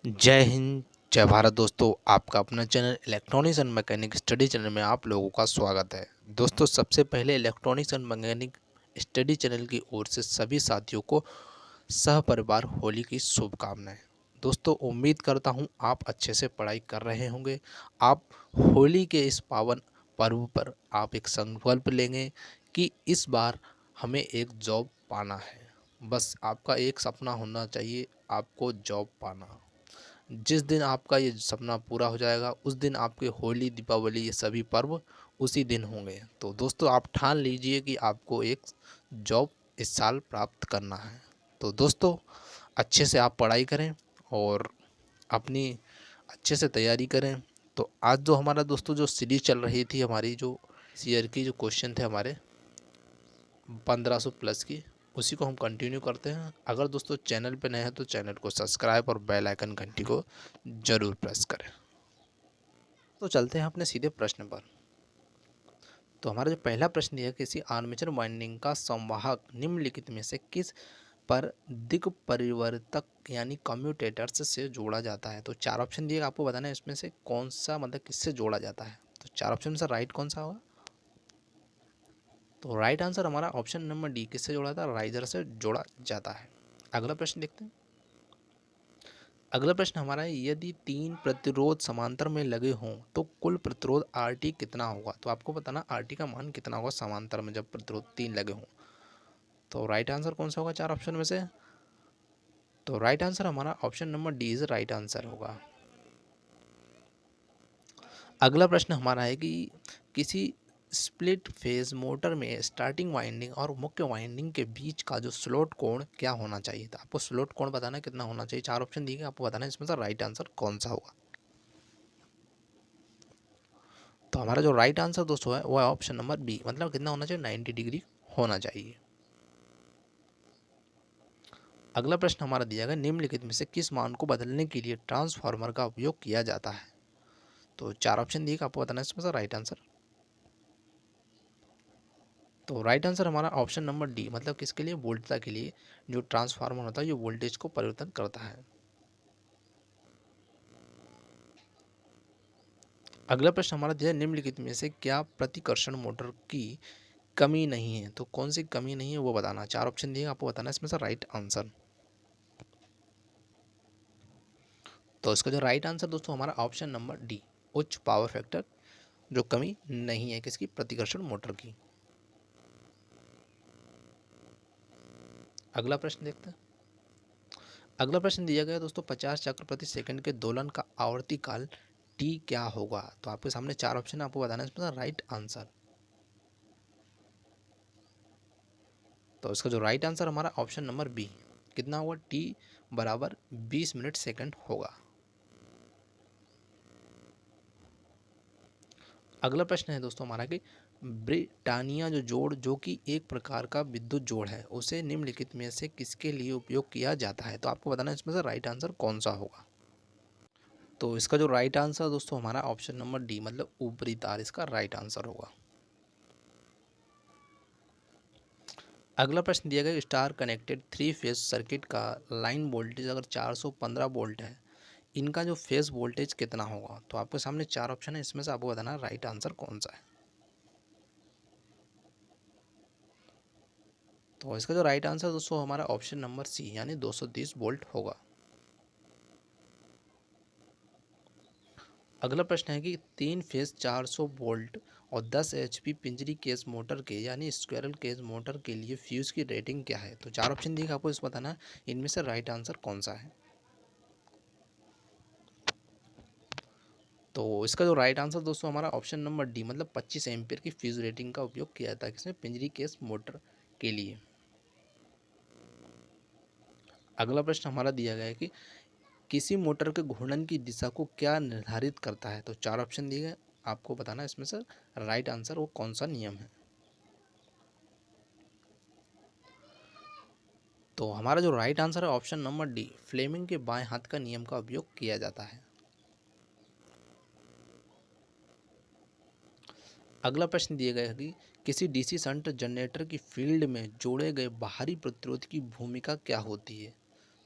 जय हिंद, जय भारत दोस्तों। आपका अपना channel electronics and mechanic study channel में आप लोगों का स्वागत है। दोस्तों, सबसे पहले electronics and mechanic study channel की ओर से सभी साथियों को सहपरिवार होली की शुभकामनाएं। दोस्तों, उम्मीद करता हूं आप अच्छे से पढ़ाई कर रहे होंगे। आप होली के इस पावन पर्व पर आप एक संकल्प लेंगे कि इस बार हमें एक जॉब पाना है। बस आपका एक सपना होना चाहिए, आपको जॉब पाना। जिस दिन आपका ये सपना पूरा हो जाएगा उस दिन आपके होली, दीपावली ये सभी पर्व उसी दिन होंगे। तो दोस्तों, आप ठान लीजिए कि आपको एक जॉब इस साल प्राप्त करना है। तो दोस्तों, अच्छे से आप पढ़ाई करें और अपनी अच्छे से तैयारी करें। तो आज जो हमारा दोस्तों जो सीरीज चल रही थी, हमारी जो ईयर की जो क्वेश्चन थे हमारे 1500 प्लस की, उसी को हम कंटिन्यू करते हैं। अगर दोस्तों चैनल पे नए हैं तो चैनल को सब्सक्राइब और बेल आइकन घंटी को ज़रूर प्रेस करें। तो चलते हैं अपने सीधे प्रश्न पर। तो हमारा जो पहला प्रश्न है, किसी आर्मेचर वाइंडिंग का संवाहक निम्नलिखित में से किस पर दिक् परिवर्तक यानी कम्यूटेटर्स से जोड़ा जाता है। तो चार ऑप्शन दिए, आपको बताना है इसमें से कौन सा मतलब किससे जोड़ा जाता है। तो चार ऑप्शन में से राइट कौन सा होगा। तो राइट आंसर हमारा ऑप्शन नंबर डी, किससे जोड़ा जाता है, राइजर से जोड़ा जाता है। अगला प्रश्न देखते हैं। अगला प्रश्न हमारा है, यदि तीन प्रतिरोध समांतर में लगे हों तो कुल प्रतिरोध आर टी कितना होगा। तो आपको बताना आर टी का मान कितना होगा समांतर में जब प्रतिरोध तीन लगे हों। तो राइट आंसर कौन सा होगा चार ऑप्शन में से। तो राइट आंसर हमारा option number D is right answer होगा। अगला प्रश्न हमारा है कि किसी स्प्लिट फेज मोटर में स्टार्टिंग वाइंडिंग और मुख्य वाइंडिंग के बीच का जो स्लोट कोण क्या होना चाहिए। था आपको स्लोट कोण बताना कितना होना चाहिए। चार ऑप्शन दिए गए, आपको बताना है इसमें से राइट आंसर कौन सा होगा। तो हमारा जो राइट आंसर दोस्तों है वो है ऑप्शन नंबर बी, मतलब कितना होना चाहिए, 90 डिग्री होना चाहिए। अगला प्रश्न हमारा दिया गया, निम्नलिखित में से किस मान को बदलने के लिए ट्रांसफार्मर का उपयोग किया जाता है। तो चार ऑप्शन दिए, आपको बताना है इसमें से राइट आंसर। तो राइट आंसर हमारा ऑप्शन नंबर डी, मतलब किसके लिए, वोल्टता के लिए। जो ट्रांसफार्मर होता है ये वोल्टेज को परिवर्तन करता है। अगला प्रश्न हमारा दिया, निम्नलिखित में से क्या प्रतिकर्षण मोटर की कमी नहीं है। तो कौन सी कमी नहीं है वो बताना। चार ऑप्शन दिए, आपको बताना है इसमें से राइट आंसर। तो इसका जो राइट आंसर दोस्तों हमारा ऑप्शन नंबर डी, उच्च पावर फैक्टर जो कमी नहीं है किसकी, प्रतिकर्षण मोटर की। अगला प्रश्न देखते हैं। अगला प्रश्न दिया गया दोस्तों, 50 चक्र प्रति सेकंड के दोलन का आवर्ती काल टी क्या होगा। तो आपके सामने चार ऑप्शन है, आपको बताना है इसमें राइट आंसर। तो इसका जो राइट आंसर हमारा ऑप्शन नंबर बी, कितना होगा, टी बराबर 20 मिनट सेकंड होगा। अगला प्रश्न है दोस्तों हमारा कि ब्रिटानिया जो जोड़ जो कि एक प्रकार का विद्युत जोड़ है, उसे निम्नलिखित में से किसके लिए उपयोग किया जाता है। तो आपको बताना है इसमें से राइट आंसर कौन सा होगा। तो इसका जो राइट आंसर दोस्तों हमारा ऑप्शन नंबर डी, मतलब ऊपरी तार इसका राइट आंसर होगा। अगला प्रश्न दिया गया, star connected three phase circuit का लाइन वोल्टेज अगर 415 वोल्ट है, इनका जो फेज वोल्टेज कितना होगा। तो आपके सामने चार ऑप्शन है, इसमें से आपको बताना है राइट आंसर कौन सा है। तो इसका जो राइट आंसर दोस्तों हमारा ऑप्शन नंबर सी, यानी 230 वोल्ट होगा। अगला प्रश्न है कि तीन फेज 400 वोल्ट और 10 एचपी पिंजरी केस मोटर के यानी स्क्विरल केज मोटर के लिए फ्यूज की रेटिंग क्या है। तो चार ऑप्शन दिए, आपको इस बताना है इनमें से राइट आंसर कौन सा है। तो इसका जो राइट आंसर दोस्तों हमारा ऑप्शन नंबर डी, मतलब 25 एम्पियर की फ्यूज रेटिंग का उपयोग किया जाता है किसमें, पिंजरी केस मोटर के लिए। अगला प्रश्न हमारा दिया गया है कि किसी मोटर के घूर्णन की दिशा को क्या निर्धारित करता है। तो चार ऑप्शन दिए गए, आपको बताना है इसमें से राइट आंसर वो कौन सा नियम है। तो हमारा जो राइट आंसर है ऑप्शन नंबर डी, फ्लेमिंग के बाएं हाथ का नियम का उपयोग किया जाता है। अगला प्रश्न दिया गया है कि किसी डीसी शंट जनरेटर की फील्ड में जोड़े गए बाहरी प्रतिरोध की भूमिका क्या होती है।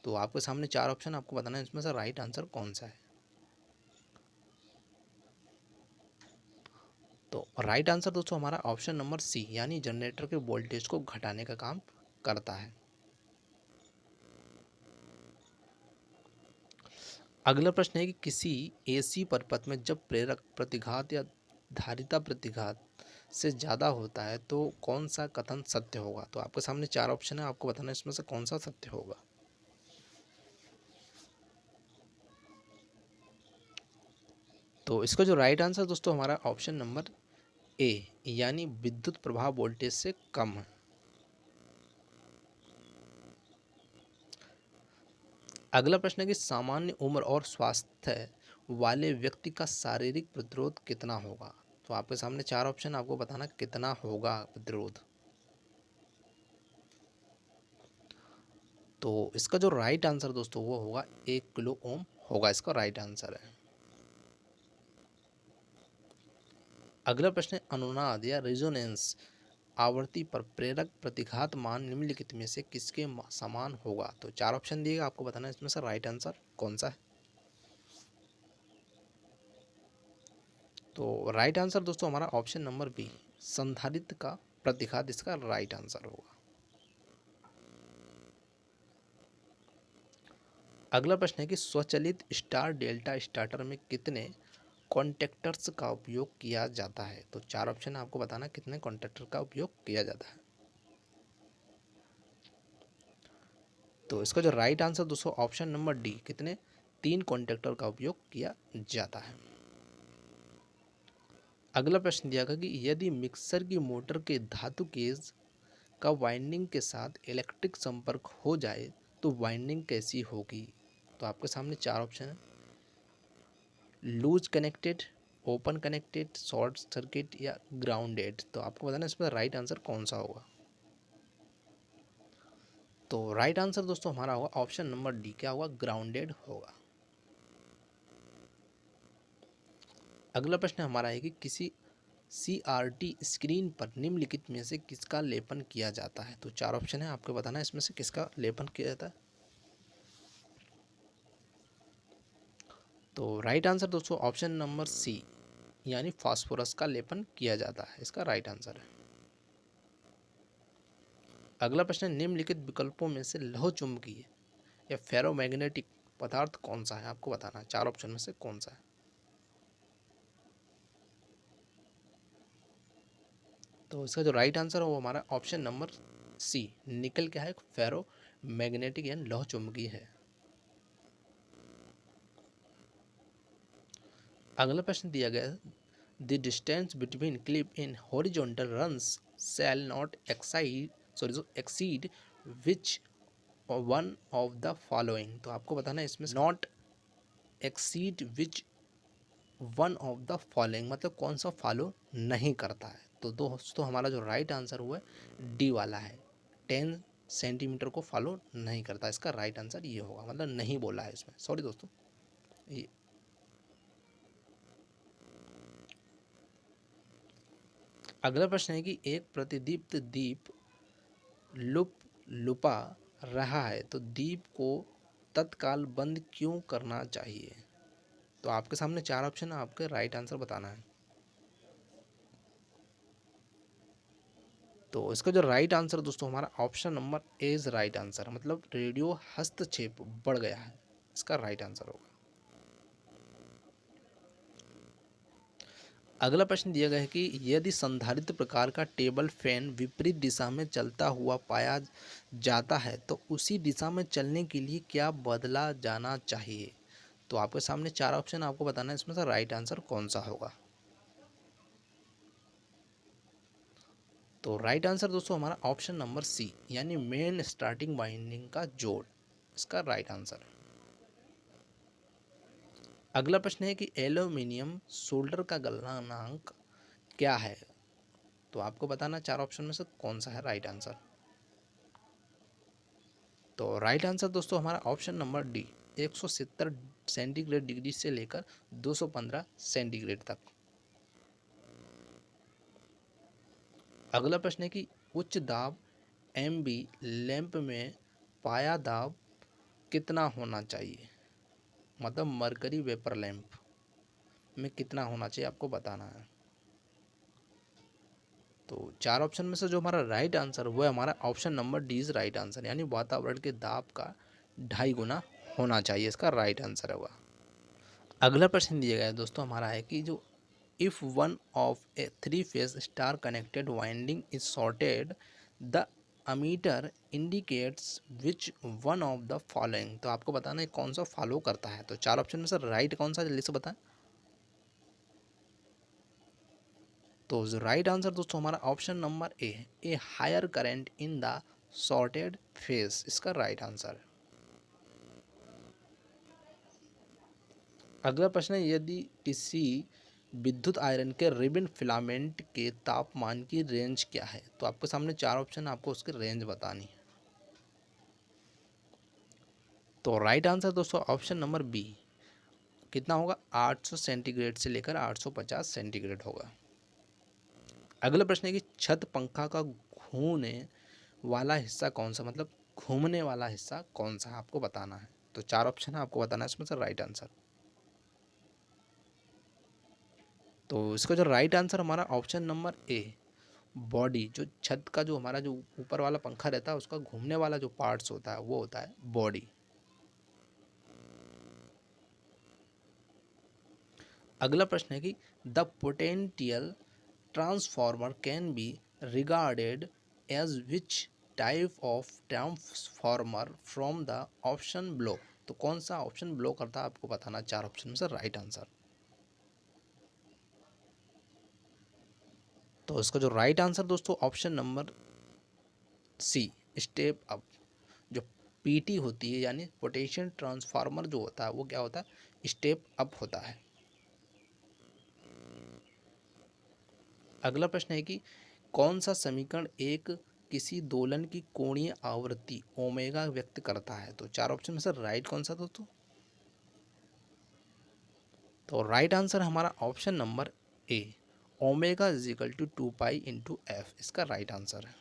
तो आपके सामने 4 ऑप्शन, आपको बताना है इसमें से राइट आंसर कौन सा है। तो राइट आंसर दोस्तों हमारा ऑप्शन नंबर सी, यानी जनरेटर के वोल्टेज को घटाने का काम करता है। अगला प्रश्न है कि किसी एसी परिपथ में जब प्रेरक प्रतिघात या धारिता प्रतिघात से ज़्यादा होता है तो कौन सा कथन सत्य होगा। तो आपके सामने 4 ऑप्शन है, आपको बताना है इसमें से कौन सा सत्य होगा। तो इसका जो राइट आंसर दोस्तों हमारा ऑप्शन नंबर ए, यानी विद्युत प्रवाह वोल्टेज से कम है। अगला प्रश्न है कि सामान्य उम्र और स्वास्थ्य वाले व्यक्ति का शारीरिक प्रतिरोध कितना होगा। तो आपके सामने 4 ऑप्शन, आपको बताना कितना होगा प्रतिरोध। तो इसका जो राइट आंसर दोस्तों वो होगा 1 किलो ओम होगा, इसका राइट आंसर है। अगला प्रश्न है अनुनाद या रेजोनेंस आवृत्ति पर प्रेरक प्रतिघात मान निम्नलिखित में से किसके समान होगा। तो 4 ऑप्शन दिएगा, आपको बताना है इसमें से राइट आंसर कौन सा है। तो राइट आंसर दोस्तों हमारा ऑप्शन नंबर बी, संधारित्र का प्रतिघात इसका राइट आंसर होगा। अगला प्रश्न है कि स्वचालित स्टार डेल्टा स्टार्टर में कितने कॉन्टैक्टर्स का उपयोग किया जाता है। तो 4 ऑप्शन आपको बताना कितने कॉन्टैक्टर का उपयोग किया जाता है। तो इसका जो राइट आंसर दोस्तों ऑप्शन नंबर डी, कितने 3 कॉन्टैक्टर का उपयोग किया जाता है। अगला प्रश्न दिया गया कि यदि मिक्सर की मोटर के धातु केज का वाइंडिंग के साथ इलेक्ट्रिक संपर्क हो जाए तो वाइंडिंग कैसी होगी। तो आपके सामने 4 ऑप्शन है, loose connected, open connected, short circuit या ग्राउंडेड। तो आपको बताना इसमें राइट आंसर कौन सा होगा। तो राइट आंसर दोस्तों हमारा होगा ऑप्शन नंबर डी, क्या होगा, ग्राउंडेड होगा। अगला प्रश्न हमारा है कि किसी CRT स्क्रीन पर निम्नलिखित में से किसका लेपन किया जाता है। तो 4 ऑप्शन है, आपको बताना है इसमें से किसका लेपन किया जाता है। तो राइट आंसर दोस्तों ऑप्शन नंबर सी, यानी फास्फोरस का लेपन किया जाता है, इसका राइट आंसर है। अगला प्रश्न है निम्नलिखित विकल्पों में से लौह चुंबकीय या फेरोमैग्नेटिक पदार्थ कौन सा है, आपको बताना है 4 ऑप्शन में से कौन सा है। तो इसका जो राइट आंसर है वो हमारा ऑप्शन नंबर सी, निकल क्या है, फेरो मैग्नेटिक यानी लौह चुंबकीय है। अगला प्रश्न दिया गया, the distance between clip in horizontal runs shall not exceed which one of the following. तो आपको बताना है इसमें not exceed which one of the following मतलब कौन सा फॉलो नहीं करता है। तो दोस्तों हमारा जो राइट आंसर हुआ है डी वाला है, 10 सेंटीमीटर को फॉलो नहीं करता, इसका राइट आंसर ये होगा, मतलब नहीं बोला है इसमें, सॉरी दोस्तों ये। अगला प्रश्न है कि एक प्रतिदीप्त दीप लुपा रहा है तो दीप को तत्काल बंद क्यों करना चाहिए। तो आपके सामने 4 ऑप्शन है, आपके राइट आंसर बताना है। तो इसका जो राइट आंसर दोस्तों हमारा option number A is right answer, मतलब रेडियो हस्तक्षेप बढ़ गया है, इसका राइट आंसर होगा। अगला प्रश्न दिया गया है कि यदि संधारित्र प्रकार का टेबल फैन विपरीत दिशा में चलता हुआ पाया जाता है तो उसी दिशा में चलने के लिए क्या बदला जाना चाहिए। तो आपके सामने 4 ऑप्शन, आपको बताना है इसमें से राइट आंसर कौन सा होगा। तो राइट आंसर दोस्तों हमारा ऑप्शन नंबर सी, यानी मेन स्टार्टिंग वाइंडिंग का जोड़, इसका राइट आंसर है। अगला प्रश्न है कि एल्यूमिनियम सोल्डर का गलनांक क्या है। तो आपको बताना 4 ऑप्शन में से कौन सा है राइट आंसर। तो राइट आंसर दोस्तों हमारा option number D, 170 centigrade degree से लेकर 215 सेंटीग्रेड तक। अगला प्रश्न है कि उच्च दाब एमबी लैंप में पाया दाब कितना होना चाहिए, मतलब मरकरी वेपर लैंप में कितना होना चाहिए आपको बताना है। तो चार ऑप्शन में से जो हमारा राइट आंसर वो है हमारा option number D is right answer, यानी वातावरण के दाब का 2.5 गुना होना चाहिए, इसका राइट आंसर होगा। अगला प्रश्न दिया गया है दोस्तों हमारा है कि जो if one of A 3 phase star connected winding is shorted the ammeter indicates which one of the following. तो आपको बताना है कौन सा फॉलो करता है। तो चार ऑप्शन में से राइट कौन सा, जल्दी से बताएं। तो जो राइट आंसर दोस्तों हमारा ऑप्शन नंबर ए है, A higher current in the shorted phase, इसका राइट आंसर है। अगला प्रश्न है यदि किसी विद्युत आयरन के रिबन फिलामेंट के तापमान की रेंज क्या है। तो आपके सामने चार ऑप्शन है, आपको उसकी रेंज बतानी है। तो राइट आंसर दोस्तों ऑप्शन नंबर बी, कितना होगा 800 सेंटीग्रेड से लेकर 850 सेंटीग्रेड होगा। अगला प्रश्न है कि छत पंखा का घूमने वाला हिस्सा कौन सा, मतलब घूमने वाला हिस्सा कौन सा है आपको बताना है। तो चार ऑप्शन है, आपको बताना है इसमें से राइट आंसर। तो इसका जो राइट आंसर हमारा ऑप्शन नंबर ए, बॉडी, जो छत का जो हमारा जो ऊपर वाला पंखा रहता है उसका घूमने वाला जो पार्ट्स होता है वो होता है बॉडी। अगला प्रश्न है कि the potential transformer can be regarded as which type of transformer from the option below. तो कौन सा ऑप्शन ब्लो करता है आपको बताना, चार ऑप्शन में से राइट आंसर। तो इसका जो राइट आंसर दोस्तों option number C, step up. जो पीटी होती है यानी पोटेंशियल ट्रांसफार्मर जो होता है वो क्या होता है, स्टेप अप होता है। अगला प्रश्न है कि कौन सा समीकरण एक किसी दोलन की कोणीय आवृत्ति ओमेगा व्यक्त करता है। तो चार ऑप्शन में से राइट कौन सा दोस्तों। तो राइट आंसर हमारा option number A, omega is equal to 2 pi into F, इसका राइट आंसर है।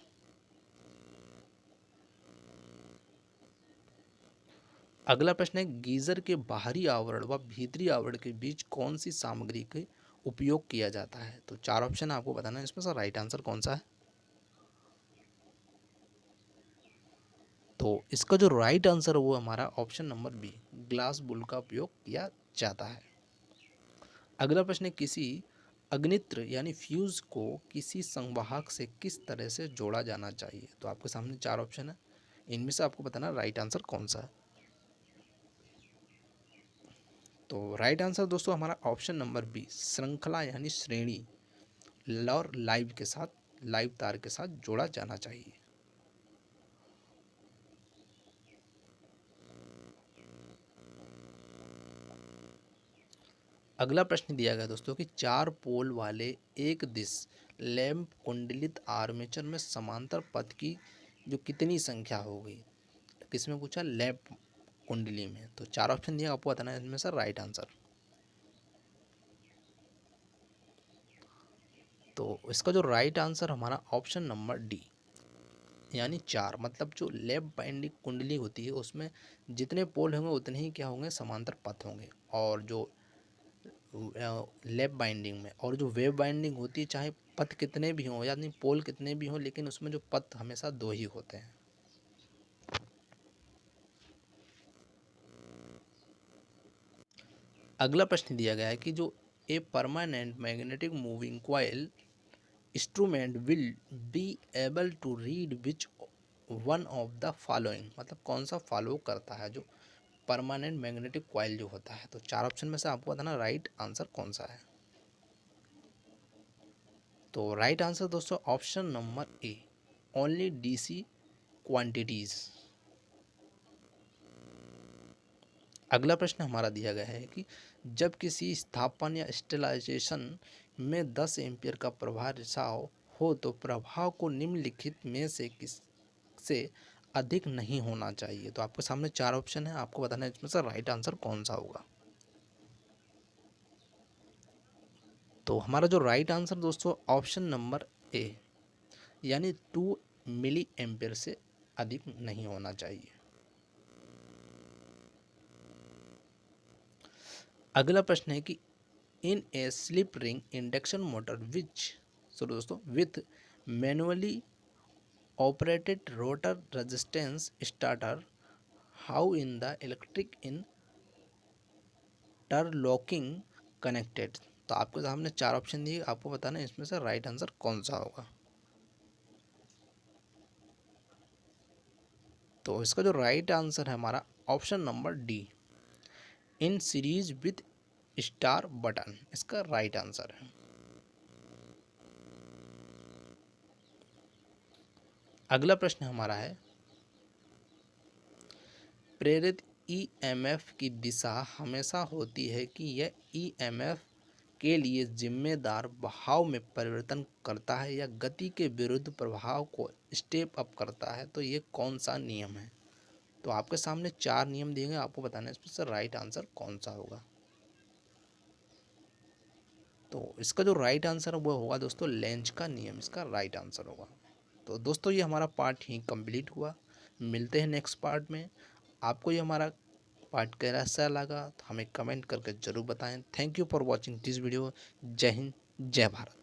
अगला प्रश्न है गीजर के बाहरी आवरण व भीतरी आवरण के बीच कौन सी सामग्री का उपयोग किया जाता है। तो चार ऑप्शन आपको बताना है इसमें से राइट आंसर कौन सा है। तो इसका जो राइट आंसर है वो हमारा option number B, glass bulb का उपयोग किया जाता है। अगला प्रश्न है किसी अग्नित्र यानी फ्यूज को किसी संवाहक से किस तरह से जोड़ा जाना चाहिए। तो आपके सामने चार ऑप्शन है, इनमें से आपको बताना राइट आंसर कौन सा है। तो राइट आंसर दोस्तों हमारा ऑप्शन नंबर बी, श्रृंखला यानी श्रेणी और लाइव के साथ, लाइव तार के साथ जोड़ा जाना चाहिए। अगला प्रश्न दिया गया दोस्तों कि 4 पोल वाले एक दिश लैंप कुंडलित आर्मेचर में समांतर पथ की जो कितनी संख्या होगी। किसमें पूछा, लैंप कुंडली में। तो चार ऑप्शन दिया, आपको बताना है इनमें से राइट आंसर। तो इसका जो राइट आंसर हमारा ऑप्शन नंबर डी, यानी 4, मतलब जो लैंप बाइंडिंग कुंडली होती है उसमें जितने पोल होंगे उतने ही क्या होंगे, समांतर पथ होंगे। और जो लैप बाइंडिंग में और जो वेव बाइंडिंग होती है, चाहे पथ कितने भी हों यानी पोल कितने भी हों, लेकिन उसमें जो पथ हमेशा 2 ही होते हैं। अगला प्रश्न दिया गया है कि जो a permanent magnetic moving coil instrument will be able to read which one of the following, मतलब कौन सा फॉलो करता है जो परमानेंट मैग्नेटिक कॉइल जो होता है। तो चार ऑप्शन में से आपको बताना राइट आंसर कौन सा है। तो राइट आंसर दोस्तों ऑप्शन नंबर ए, ओनली डीसी क्वांटिटीज। अगला प्रश्न हमारा दिया गया है कि जब किसी स्थापन या स्टेलाइजेशन में 10 एम्पीयर का प्रवाह रिसाव हो तो प्रभाव को निम्नलिखित में से किस से अधिक नहीं होना चाहिए। तो आपके सामने चार ऑप्शन है, आपको बताना है इसमें से राइट आंसर कौन सा होगा। तो हमारा जो राइट आंसर दोस्तों ऑप्शन नंबर ए, यानी 2 मिली एम्पीयर से अधिक नहीं होना चाहिए। अगला प्रश्न है कि इन ए स्लिप रिंग इंडक्शन मोटर विच, सो दोस्तों, with manually operated rotor resistance starter, how in the electric interlocking connected. तो आपके सामने चार ऑप्शन दिए, आपको बताना है इसमें से राइट आंसर कौन सा होगा। तो इसका जो राइट आंसर है हमारा option number D, in series with star button, इसका राइट आंसर है। अगला प्रश्न हमारा है, प्रेरित ईएमएफ की दिशा हमेशा होती है कि यह ईएमएफ के लिए जिम्मेदार बहाव में परिवर्तन करता है या गति के विरुद्ध प्रभाव को स्टेप अप करता है। तो ये कौन सा नियम है। तो आपके सामने चार नियम दिए गए, आपको बताना है इसमें से राइट आंसर कौन सा होगा। तो इसका जो राइट आंसर है वो होगा दोस्तों लेंज का नियम, इसका राइट आंसर होगा। तो दोस्तों ये हमारा पार्ट ही कंप्लीट हुआ, मिलते हैं नेक्स्ट पार्ट में। आपको ये हमारा पार्ट कैसा लगा तो हमें कमेंट करके ज़रूर बताएं। Thank you for watching this video. जय हिंद, जय भारत।